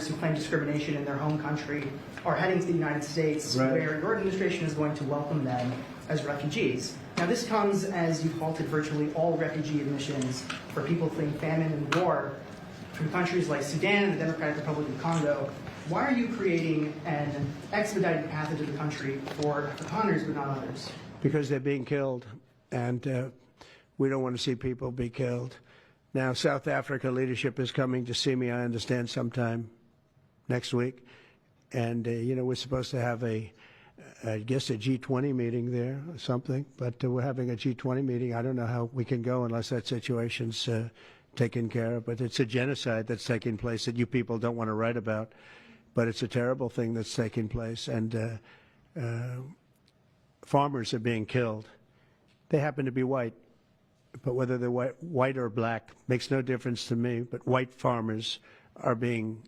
who claim discrimination in their home country are heading to the United States, right, where your administration is going to welcome them as refugees. Now, this comes as you've halted virtually all refugee admissions for people fleeing famine and war from countries like Sudan and the Democratic Republic of Congo. Why are you creating an expedited path into the country for Afrikaners but not others? because they're being killed, and we don't want to see people be killed. Now, South Africa leadership is coming to see me, I understand, sometime next week. And, you know, we're supposed to have I guess, a G20 meeting there or something. But we're having a G20 meeting. I don't know how we can go unless that situation's taken care of. But it's a genocide that's taking place that you people don't want to write about. But it's a terrible thing that's taking place. And farmers are being killed. They happen to be white. But whether they're white or black makes no difference to me. But white farmers are being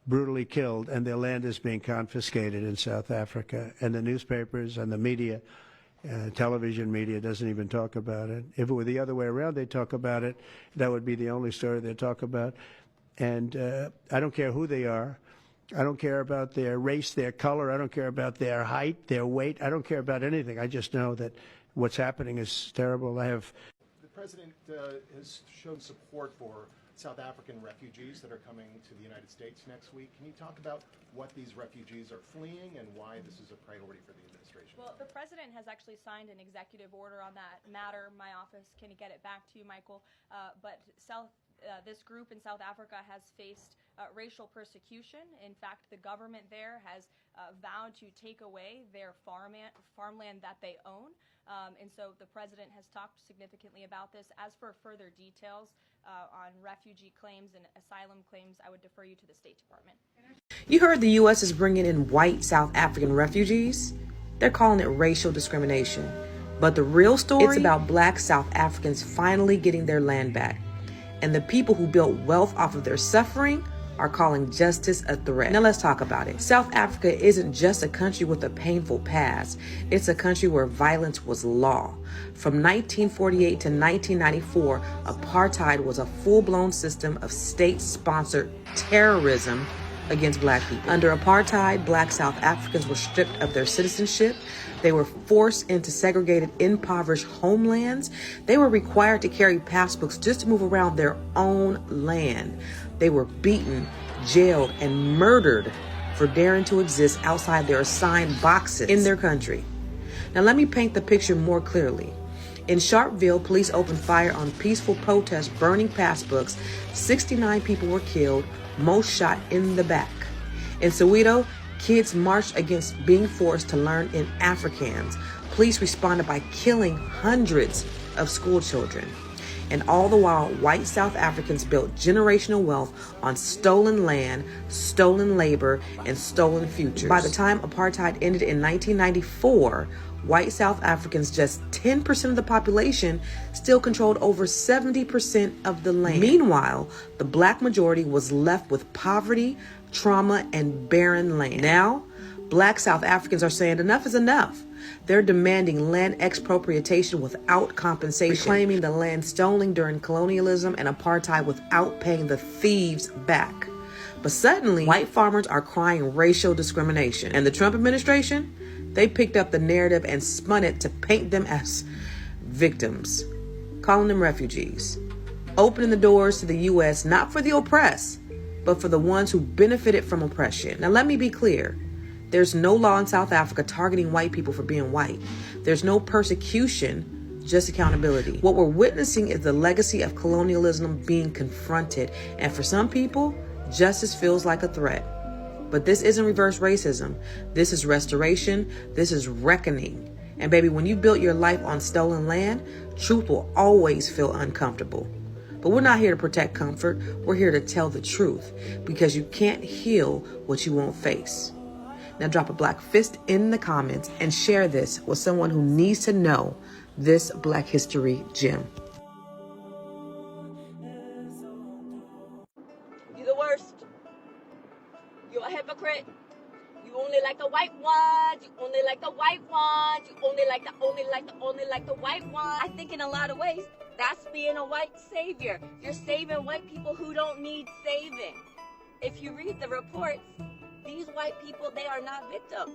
brutally killed, and their land is being confiscated in South Africa. And the newspapers and the media, television media, doesn't even talk about it. If it were the other way around, they'd talk about it. That would be the only story they'd talk about. And I don't care who they are. I don't care about their race, their color. I don't care about their height, their weight. I don't care about anything. I just know that what's happening is terrible. The president has shown support for South African refugees that are coming to the United States next week. Can you talk about what these refugees are fleeing and why this is a priority for the administration? Well, the president has actually signed an executive order on that matter. My office can get it back to you, Michael. But this group in South Africa has faced racial persecution. In fact, the government there has vowed to take away their farmland that they own. And so the president has talked significantly about this. As for further details on refugee claims and asylum claims, I would defer you to the State Department. You heard the U.S. is bringing in white South African refugees. They're calling it racial discrimination. But the real story, it's about black South Africans finally getting their land back. And the people who built wealth off of their suffering are calling justice a threat. Now let's talk about it. South Africa isn't just a country with a painful past. It's a country where violence was law. From 1948 to 1994, apartheid was a full-blown system of state-sponsored terrorism against black people. Under apartheid, black South Africans were stripped of their citizenship. They were forced into segregated, impoverished homelands. They were required to carry passbooks just to move around their own land. They were beaten, jailed, and murdered for daring to exist outside their assigned boxes in their country. Now let me paint the picture more clearly. In Sharpeville, police opened fire on peaceful protests burning passbooks. 69 people were killed, most shot in the back. In Soweto, kids marched against being forced to learn in Afrikaans. Police responded by killing hundreds of school children. And all the while, white South Africans built generational wealth on stolen land, stolen labor, and stolen futures. By the time apartheid ended in 1994, white South Africans, just 10% of the population, still controlled over 70% of the land. Meanwhile, the black majority was left with poverty, trauma, and barren land. Now, black South Africans are saying enough is enough. They're demanding land expropriation without compensation, reclaiming the land stolen during colonialism and apartheid without paying the thieves back. But suddenly, white farmers are crying racial discrimination. And the Trump administration, they picked up the narrative and spun it to paint them as victims, calling them refugees, opening the doors to the U.S. not for the oppressed, but for the ones who benefited from oppression. Now, let me be clear. There's no law in South Africa targeting white people for being white. There's no persecution, just accountability. What we're witnessing is the legacy of colonialism being confronted. And for some people, justice feels like a threat. But this isn't reverse racism. This is restoration. This is reckoning. And baby, when you built your life on stolen land, truth will always feel uncomfortable. But we're not here to protect comfort. We're here to tell the truth, because you can't heal what you won't face. Now drop a black fist in the comments and share this with someone who needs to know this Black History gem. You're the worst. You're a hypocrite. You only like the white ones. You only like the white ones. You only like the white ones. I think in a lot of ways, that's being a white savior. You're saving white people who don't need saving. if you read the reports, these white people, they are not victims.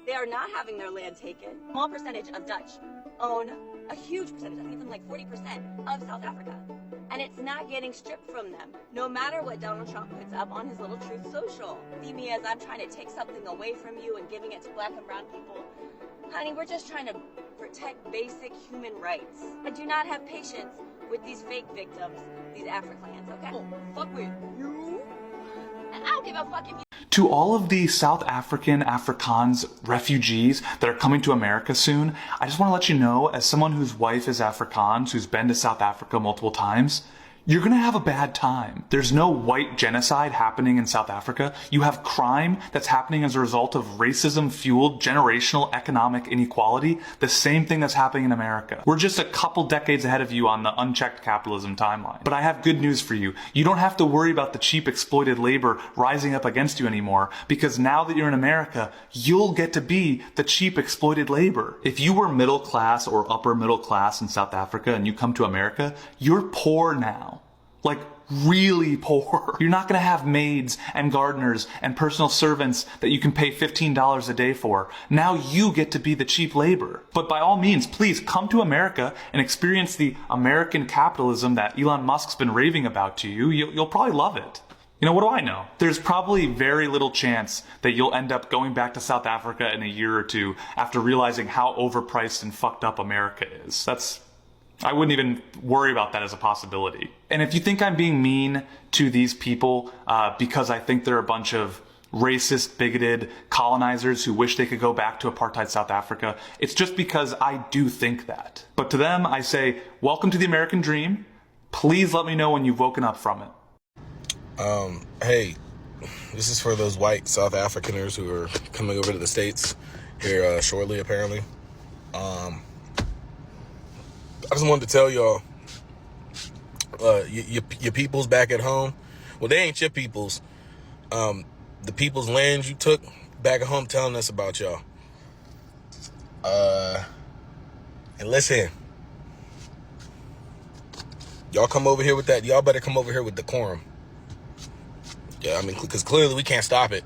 They are not having their land taken. A small percentage of Dutch own a huge percentage, I think something like 40% of South Africa. And it's not getting stripped from them, no matter what Donald Trump puts up on his little Truth Social. See me as I'm trying to take something away from you and giving it to black and brown people. Honey, we're just trying to protect basic human rights. I do not have patience with these fake victims, these Afrikaners, okay? Oh, fuck with you. And I don't give a fuck if you... To all of the South African Afrikaans refugees that are coming to America soon, I just want to let you know, as someone whose wife is Afrikaans, who's been to South Africa multiple times, you're gonna have a bad time. There's no white genocide happening in South Africa. You have crime that's happening as a result of racism-fueled generational economic inequality, the same thing that's happening in America. We're just a couple decades ahead of you on the unchecked capitalism timeline. But I have good news for you. You don't have to worry about the cheap exploited labor rising up against you anymore, because now that you're in America, you'll get to be the cheap exploited labor. If you were middle class or upper middle class in South Africa and you come to America, you're poor now. Like, really poor. You're not gonna have maids and gardeners and personal servants that you can pay $15 a day for. Now you get to be the cheap labor. But by all means, please come to America and experience the American capitalism that Elon Musk's been raving about to you. You'll probably love it. You know, what do I know? There's probably very little chance that you'll end up going back to South Africa in a year or two after realizing how overpriced and fucked up America is. I wouldn't even worry about that as a possibility. And if you think I'm being mean to these people because I think they're a bunch of racist, bigoted colonizers who wish they could go back to apartheid South Africa, it's just because I do think that. But to them, I say, welcome to the American dream. Please let me know when you've woken up from it. Hey, this is for those white South Africaners who are coming over to the States here shortly, apparently. I just wanted to tell y'all, your peoples back at home, well, they ain't your peoples. The people's lands you took back at home telling us about y'all. And listen, y'all come over here with that. Y'all better come over here with decorum. Yeah, I mean, because clearly we can't stop it.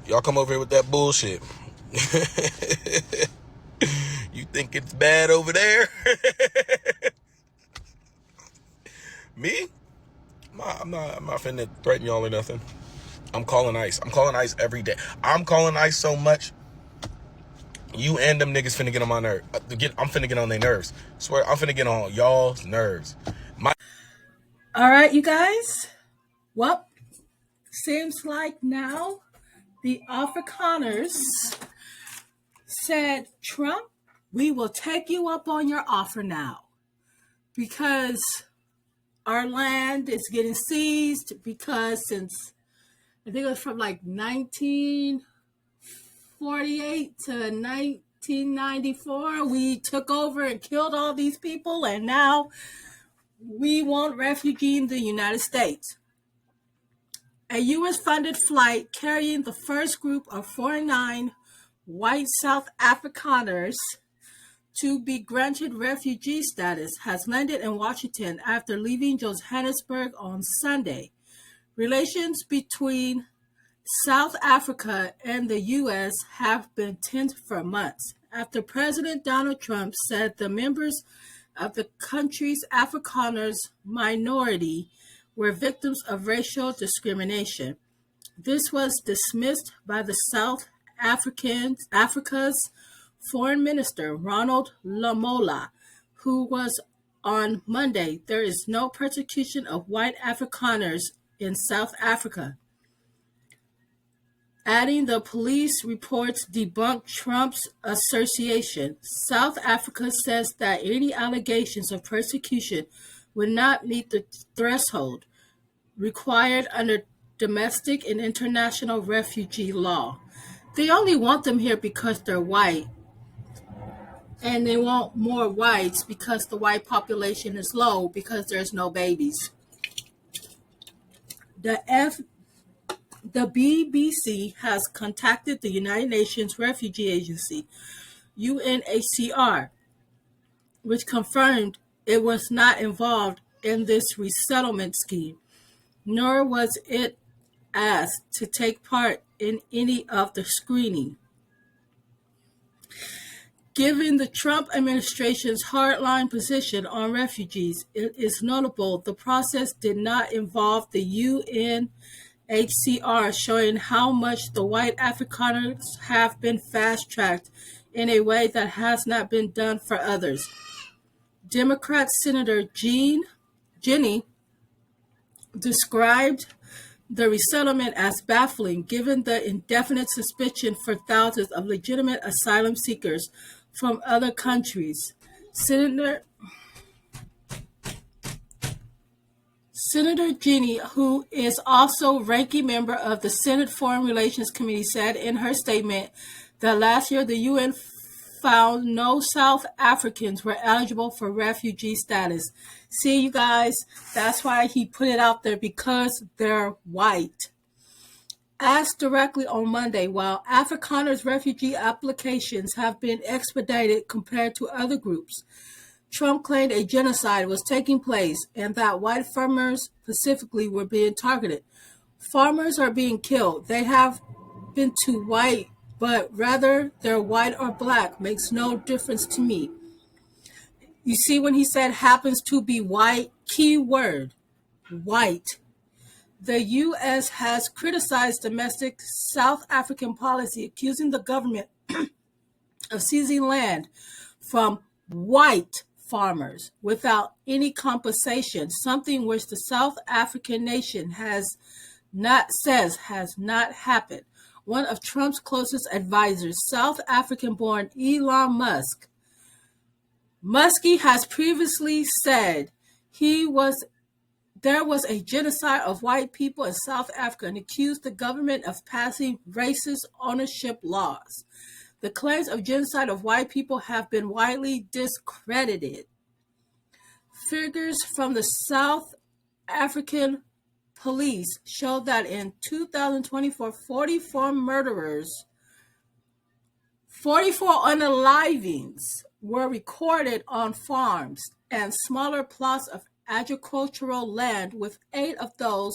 Y'all come over here with that bullshit. You think it's bad over there? Me? I'm not finna threaten y'all or nothing. I'm calling ICE. I'm calling ICE every day. I'm calling ICE so much. You and them niggas finna get on my nerves. I'm finna get on their nerves. Swear, I'm finna get on y'all's nerves. All right, you guys. Well, seems like now the Afrikaners said, Trump, we will take you up on your offer now because our land is getting seized because since I think it was from like 1948 to 1994, we took over and killed all these people, and now we want refugees in the United States. A U.S.-funded flight carrying the first group of 49 white South Afrikaners to be granted refugee status has landed in Washington after leaving Johannesburg on Sunday. Relations between South Africa and the U.S. have been tense for months after President Donald Trump said the members of the country's Afrikaners minority were victims of racial discrimination. This was dismissed by the South Africa's Foreign Minister, Ronald Lamola, who was on Monday. There is no persecution of white Afrikaners in South Africa. Adding, the police reports debunk Trump's assertion. South Africa says that any allegations of persecution would not meet the threshold required under domestic and international refugee law. They only want them here because they're white, and they want more whites because the white population is low because there's no babies. The BBC has contacted the United Nations Refugee Agency, UNHCR, which confirmed it was not involved in this resettlement scheme, nor was it asked to take part in any of the screening. Given the Trump administration's hardline position on refugees, it is notable the process did not involve the UNHCR, showing how much the white Afrikaners have been fast-tracked in a way that has not been done for others. Democrat Senator Jenny described the resettlement as baffling given the indefinite suspension for thousands of legitimate asylum seekers from other countries. Senator Jenny, who is also ranking member of the Senate Foreign Relations Committee, said in her statement that last year the UN found no South Africans were eligible for refugee status. See, you guys, that's why he put it out there, because they're white. Asked directly on Monday, while Afrikaners refugee applications have been expedited compared to other groups, Trump claimed a genocide was taking place and that white farmers specifically were being targeted. Farmers are being killed. They have been too white, but rather they're white or black makes no difference to me. You see, when he said happens to be white, key word, white. The U.S. has criticized domestic South African policy, accusing the government of seizing land from white farmers without any compensation, something which the South African nation has not happened. One of Trump's closest advisors, South African-born Elon Musk, Muskie has previously said there was a genocide of white people in South Africa and accused the government of passing racist ownership laws. The claims of genocide of white people have been widely discredited. Figures from the South African police show that in 2024, 44 unalivings were recorded on farms and smaller plots of agricultural land, with 8 of those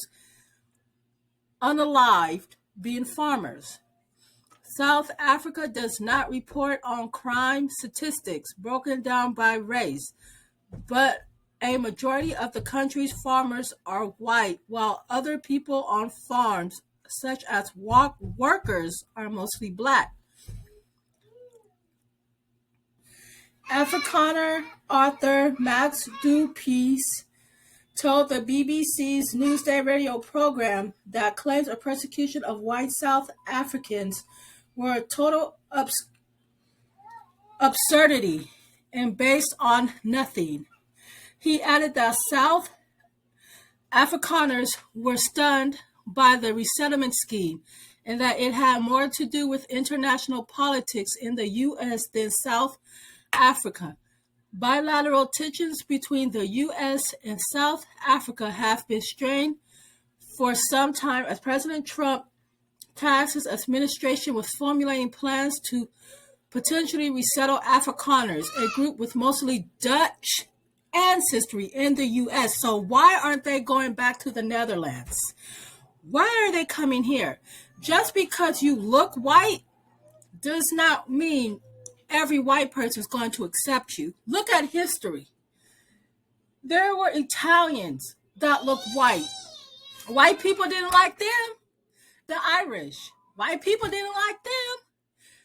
unalived being farmers. South Africa does not report on crime statistics broken down by race, but a majority of the country's farmers are white, while other people on farms, such as workers, are mostly black. Afrikaner author Max du Preez told the BBC's Newsday radio program that claims of persecution of white South Africans were a total absurdity and based on nothing. He added that South Afrikaners were stunned by the resettlement scheme and that it had more to do with international politics in the U.S. than South Africa. Bilateral tensions between the U.S. and South Africa have been strained for some time as President Trump tasked his administration with formulating plans to potentially resettle Afrikaners, a group with mostly Dutch ancestry in the U.S. So why aren't they going back to the Netherlands? Why are they coming here? Just because you look white does not mean every white person is going to accept you. Look at history. There were Italians that looked white. White people didn't like them. The Irish. White people didn't like them.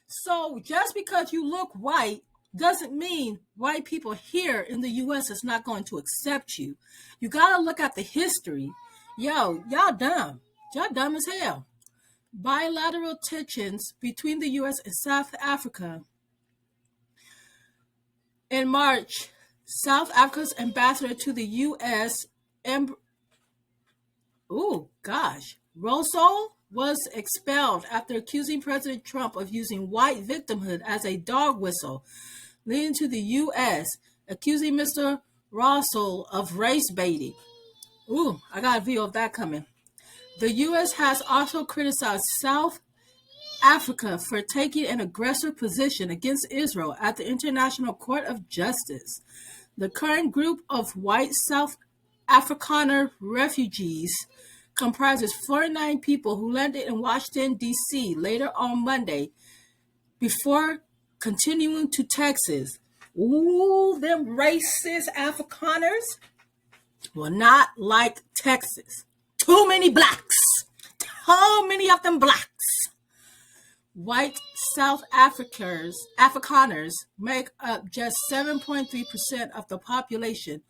So just because you look white doesn't mean white people here in the U.S. is not going to accept you. You got to look at the history. Y'all dumb. Y'all dumb as hell. Bilateral tensions between the U.S. and South Africa. In March, South Africa's ambassador to the U.S., Rosol, was expelled after accusing President Trump of using white victimhood as a dog whistle, leading to the U.S. accusing Mr. Rosol of race baiting. I got a video of that coming. The U.S. has also criticized South Africa for taking an aggressive position against Israel at the International Court of Justice. The current group of white South Afrikaner refugees comprises 49 people who landed in Washington, D.C. later on Monday before continuing to Texas. Ooh, them racist Afrikaners will not like Texas. Too many blacks. Too many of them blacks. White South Afrikaners make up just 7.3% of the population,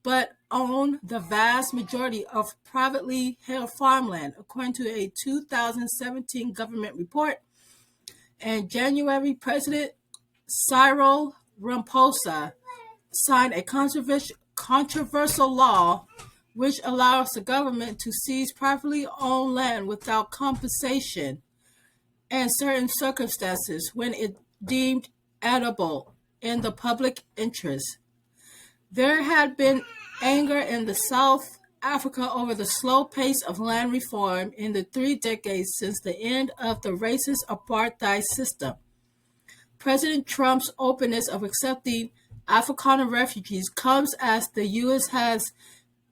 but own the vast majority of privately held farmland, according to a 2017 government report. In January, President Cyril Ramaphosa signed a controversial law which allows the government to seize privately owned land without compensation in certain circumstances when it deemed edible in the public interest. There had been anger in the South Africa over the slow pace of land reform in the 3 decades since the end of the racist apartheid system. President Trump's openness of accepting Afrikaner refugees comes as the U.S. has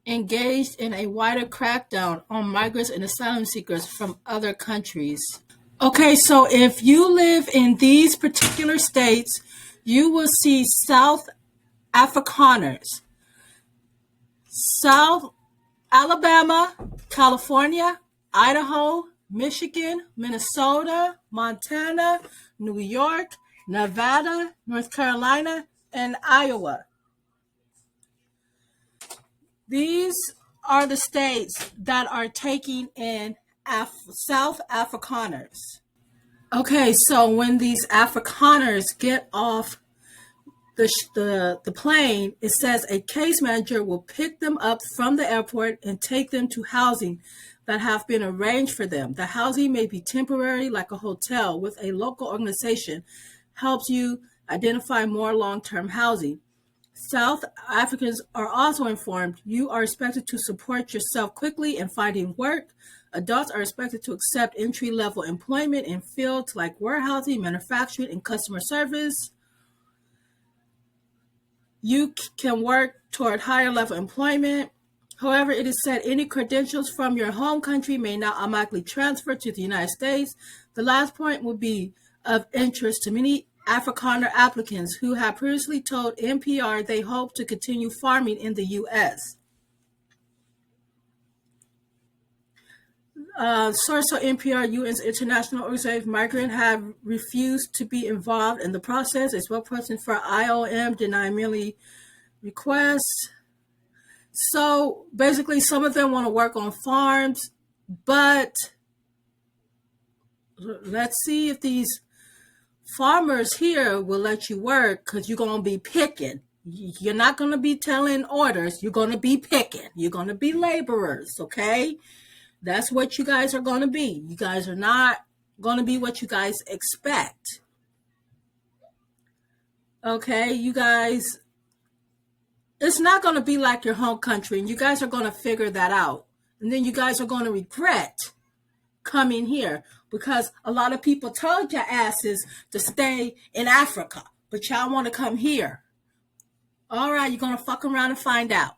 engaged in a wider crackdown on migrants and asylum seekers from other countries. Okay, so if you live in these particular states, you will see South Afrikaners. South Alabama, California, Idaho, Michigan, Minnesota, Montana, New York, Nevada, North Carolina, and Iowa. These are the states that are taking in South Afrikaners. Okay, so when these Afrikaners get off the plane, it says a case manager will pick them up from the airport and take them to housing that have been arranged for them. The housing may be temporary, like a hotel, with a local organization helps you identify more long-term housing. South Africans are also informed you are expected to support yourself quickly in finding work. Adults are expected to accept entry-level employment in fields like warehousing, manufacturing, and customer service. You can work toward higher level employment. However, it is said any credentials from your home country may not automatically transfer to the United States. The last point will be of interest to many Afrikaner applicants who have previously told NPR they hope to continue farming in the U.S. Source of NPR, UN's International Organization of Migrants have refused to be involved in the process. A spokesperson for IOM denied merely requests. So basically, some of them want to work on farms, but let's see if these farmers here will let you work, because you're going to be picking. You're not going to be telling orders. You're going to be picking. You're going to be laborers, okay? That's what you guys are going to be. You guys are not going to be what you guys expect. Okay, you guys, it's not going to be like your home country, and you guys are going to figure that out. And then you guys are going to regret coming here, because a lot of people told your asses to stay in Africa, but y'all want to come here. All right, you're going to fuck around and find out.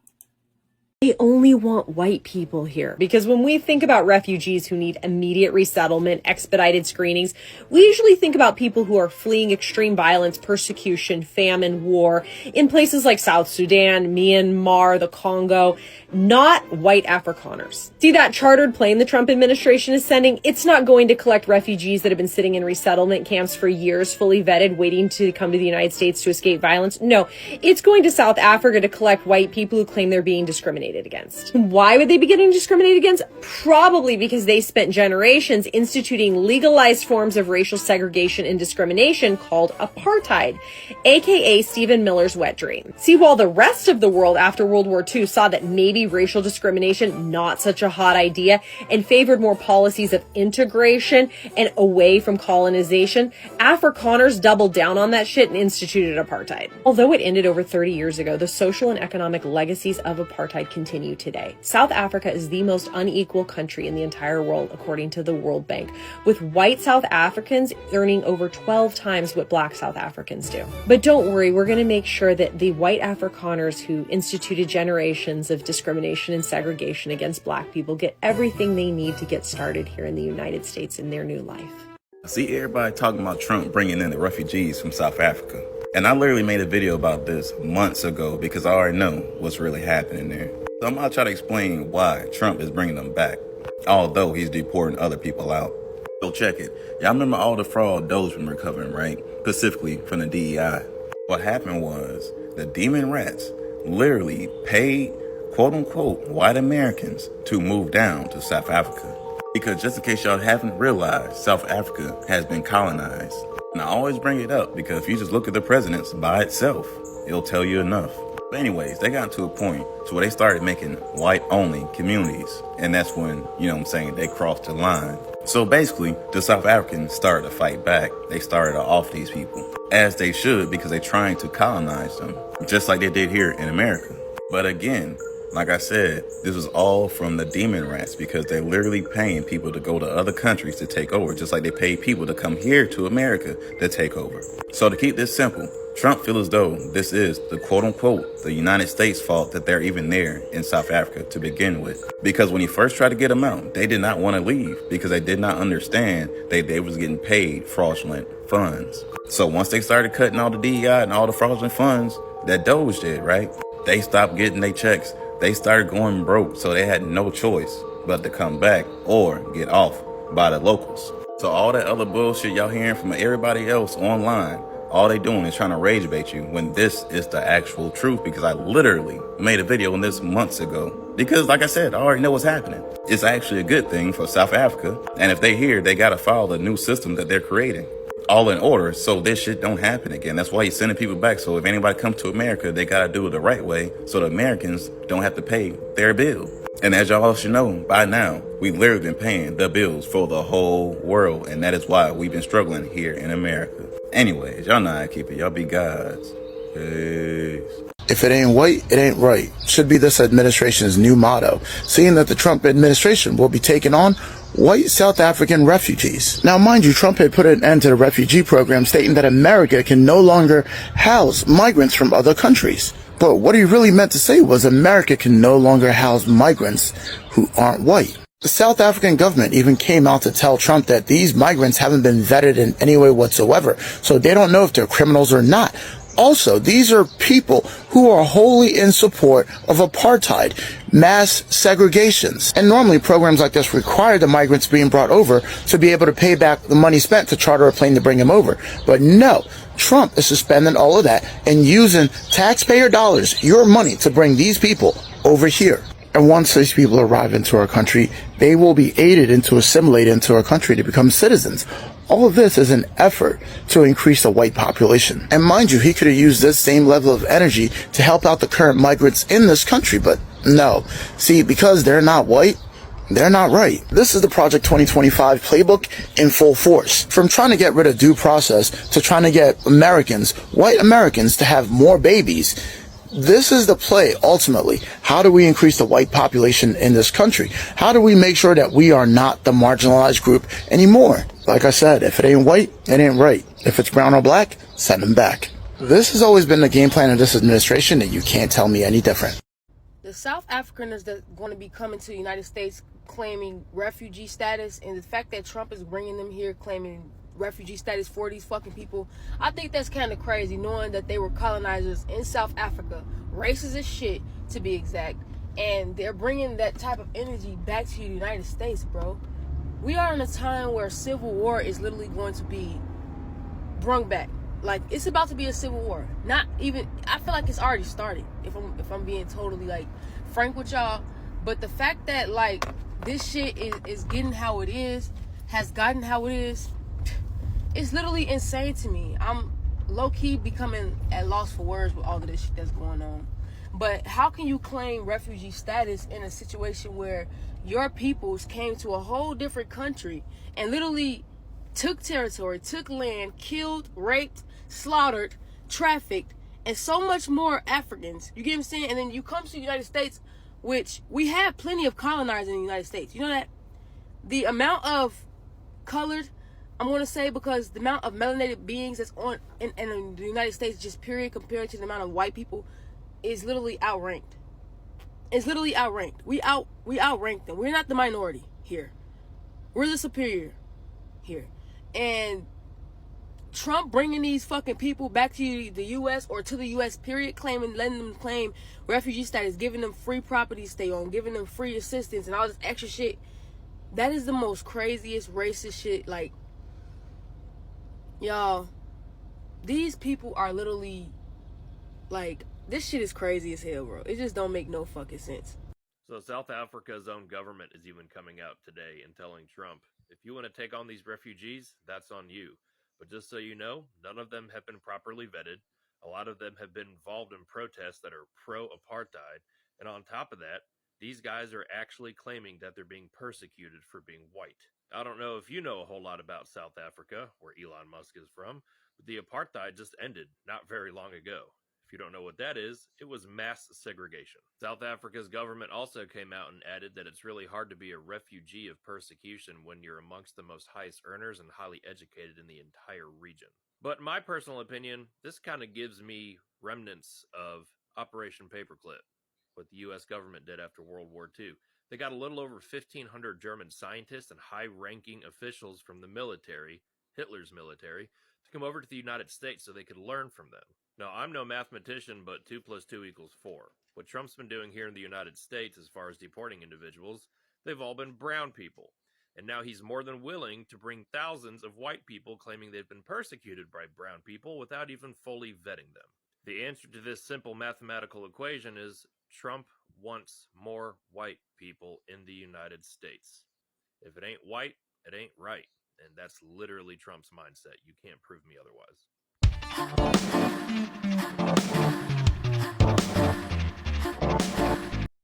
They only want white people here, because when we think about refugees who need immediate resettlement, expedited screenings, we usually think about people who are fleeing extreme violence, persecution, famine, war in places like South Sudan, Myanmar, the Congo, not white Afrikaners. See that chartered plane the Trump administration is sending? It's not going to collect refugees that have been sitting in resettlement camps for years, fully vetted, waiting to come to the United States to escape violence. No, it's going to South Africa to collect white people who claim they're being discriminated against. Why would they be getting discriminated against? Probably because they spent generations instituting legalized forms of racial segregation and discrimination called apartheid, aka Stephen Miller's wet dream. See, while the rest of the world after World War II saw that maybe racial discrimination not such a hot idea and favored more policies of integration and away from colonization, Afrikaners doubled down on that shit and instituted apartheid. Although it ended over 30 years ago, the social and economic legacies of apartheid continue continue today. South Africa is the most unequal country in the entire world, according to the World Bank, with white South Africans earning over 12 times what black South Africans do. But don't worry, we're going to make sure that the white Afrikaners who instituted generations of discrimination and segregation against black people get everything they need to get started here in the United States in their new life. See everybody talking about Trump bringing in the refugees from South Africa. And I literally made a video about this months ago because I already know what's really happening there. So I'm going to try to explain why Trump is bringing them back, although he's deporting other people out. So check it. Y'all remember all the fraud Doge been recovering, right? Specifically from the DEI. What happened was the demon rats literally paid, quote unquote, white Americans to move down to South Africa. Because just in case y'all haven't realized, South Africa has been colonized. And I always bring it up because if you just look at the presidents by itself, it'll tell you enough. But anyways, they got to a point to where they started making white-only communities. And that's when, you know what I'm saying, they crossed the line. So basically, the South Africans started to fight back. They started to off these people, as they should, because they're trying to colonize them, just like they did here in America. But again, like I said, this was all from the demon rats because they're literally paying people to go to other countries to take over, just like they pay people to come here to America to take over. So to keep this simple, Trump feels as though this is the quote-unquote the United States' fault that they're even there in South Africa to begin with. Because when he first tried to get them out, they did not want to leave because they did not understand they was getting paid fraudulent funds. So once they started cutting all the DEI and all the fraudulent funds that Doge did, right? They stopped getting their checks. They started going broke, so they had no choice but to come back or get off by the locals. So all that other bullshit y'all hearing from everybody else online, all they doing is trying to rage bait you when this is the actual truth, because I literally made a video on this months ago. Because like I said, I already know what's happening. It's actually a good thing for South Africa. And if they here, they got to follow the new system that they're creating. All in order so this shit don't happen again. That's why he's sending people back. So if anybody comes to America, they got to do it the right way so the Americans don't have to pay their bill. And as y'all should know by now, we've literally been paying the bills for the whole world. And that is why we've been struggling here in America. Anyways, y'all know how to keep it. Y'all be gods. Peace. If it ain't white, it ain't right should be this administration's new motto, seeing that the Trump administration will be taking on white South African refugees. Now, mind you, Trump had put an end to the refugee program, stating that America can no longer house migrants from other countries. But what he really meant to say was America can no longer house migrants who aren't white. The South African government even came out to tell Trump that these migrants haven't been vetted in any way whatsoever, so they don't know if they're criminals or not. Also, these are people who are wholly in support of apartheid, mass segregations. And normally programs like this require the migrants being brought over to be able to pay back the money spent to charter a plane to bring them over. But no, Trump is suspending all of that and using taxpayer dollars, your money, to bring these people over here. And once these people arrive into our country, they will be aided into assimilating into our country to become citizens. All of this is an effort to increase the white population. And mind you, he could have used this same level of energy to help out the current migrants in this country, but no. See, because they're not white, they're not right. This is the Project 2025 playbook in full force. From trying to get rid of due process to trying to get Americans, white Americans, to have more babies. This is the play, ultimately. How do we increase the white population in this country? How do we make sure that we are not the marginalized group anymore? Like I said, if it ain't white, it ain't right. If it's brown or black, send them back. This has always been the game plan of this administration, and you can't tell me any different. The South Africaners that are going to be coming to the United States claiming refugee status, and the fact that Trump is bringing them here claiming refugee status for these fucking people, I think that's kind of crazy, knowing that they were colonizers in South Africa, racist as shit to be exact, and they're bringing that type of energy back to the United States, bro. We are in a time where civil war is literally going to be brung back. Like, it's about to be a civil war. Not even, I feel like it's already started, if I'm being totally like frank with y'all. But the fact that like this shit is getting how it is, has gotten how it is, it's literally insane to me. I'm low-key becoming at loss for words with all of this shit that's going on. But how can you claim refugee status in a situation where your peoples came to a whole different country and literally took territory, took land, killed, raped, slaughtered, trafficked, and so much more Africans? You get what I'm saying? And then you come to the United States which we have plenty of colonizers in the United States. You know that? The amount of colored, I'm going to say, because the amount of melanated beings that's on in the United States, just period, compared to the amount of white people, is literally outranked. It's literally outranked. We outrank them. We're not the minority here. We're the superior here. And Trump bringing these fucking people back to the U.S. or to the U.S. period, letting them claim refugee status, giving them free property to stay on, giving them free assistance and all this extra shit. That is the most craziest racist shit. Like, y'all, these people are literally, like, this shit is crazy as hell, bro. It just don't make no fucking sense. So South Africa's own government is even coming out today and telling Trump, if you want to take on these refugees, that's on you. But just so you know, none of them have been properly vetted. A lot of them have been involved in protests that are pro-apartheid. And on top of that, these guys are actually claiming that they're being persecuted for being white. I don't know if you know a whole lot about South Africa, where Elon Musk is from, but the apartheid just ended not very long ago. If you don't know what that is, it was mass segregation. South Africa's government also came out and added that it's really hard to be a refugee of persecution when you're amongst the most highest earners and highly educated in the entire region. But in my personal opinion, this kind of gives me remnants of Operation Paperclip, what the U.S. government did after World War II. They got a little over 1,500 German scientists and high-ranking officials from the military, Hitler's military, to come over to the United States so they could learn from them. Now, I'm no mathematician, but 2 + 2 = 4. What Trump's been doing here in the United States as far as deporting individuals, they've all been brown people. And now he's more than willing to bring thousands of white people claiming they've been persecuted by brown people without even fully vetting them. The answer to this simple mathematical equation is Trump wants more white people in the United States. If it ain't white, it ain't right. And that's literally Trump's mindset. You can't prove me otherwise.